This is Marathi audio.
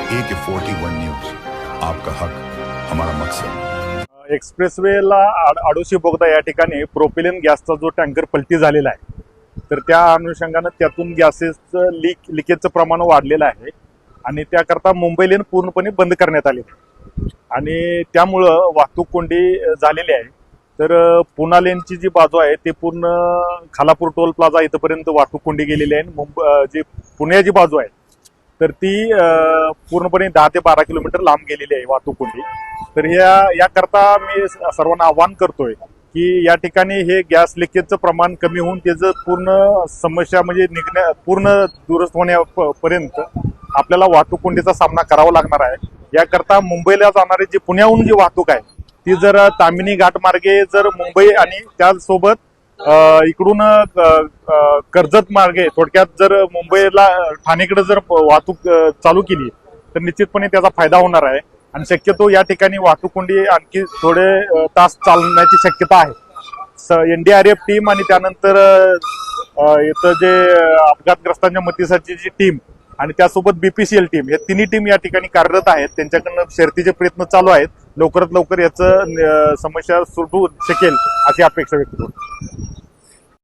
AK41 न्यूज, आपका हक हमारा मकसद। एक्सप्रेसवेला आडोशी बोगदा या ठिकाणी प्रोपिलिन गॅसचा जो टँकर पलटी झालेला आहे, तर त्या अनुषंगानं त्यातून गॅसेसचं लिकेजचं प्रमाण वाढलेलं आहे आणि त्याकरता मुंबई लेन पूर्णपणे बंद करण्यात आली आणि त्यामुळं वाहतूक कोंडी झालेली आहे। तर पुणा लेनची जी बाजू आहे ते पूर्ण खालापूर टोल प्लाझा इथपर्यंत वाहतूक कोंडी गेलेली आहे। जी पुण्याची बाजू आहे तर ती पूर्णपणे 10 ते 12 किलोमीटर लांब गेलेली आहे वाहतूक कोंडी। तर याकरता मी सर्वांना आवाहन करतोय की या ठिकाणी हे गॅस लिकेजचं प्रमाण कमी होऊन त्याचं पूर्ण समस्या म्हणजे पूर्ण दुरुस्त होण्यापर्यंत आपल्याला वाहतूक कोंडीचा सामना करावा लागणार आहे। याकरता मुंबईला जाणारी जी पुण्याहून जी वाहतूक आहे ती जर तामिनी घाट मार्गे जर मुंबई आणि त्यासोबत इकडून कर्जत मार्गे थोडक्यात जर मुंबईला ठाणेकडे जर वाहतूक चालू केली तर निश्चितपणे त्याचा फायदा होणार आहे आणि शक्यतो या ठिकाणी वाहतूक कोंडी आणखी थोडे तास चालण्याची शक्यता आहे। NDRF टीम आणि त्यानंतर इथं जे अपघातग्रस्तांच्या मदतीसाठी जी टीम आणि त्यासोबत BPCL टीम हे तिन्ही टीम या ठिकाणी कार्यरत आहेत। त्यांच्याकडनं शर्थीचे प्रयत्न चालू आहेत। लवकरात लवकर याचं समस्या सुटू शकेल अशी अपेक्षा व्यक्त करतो।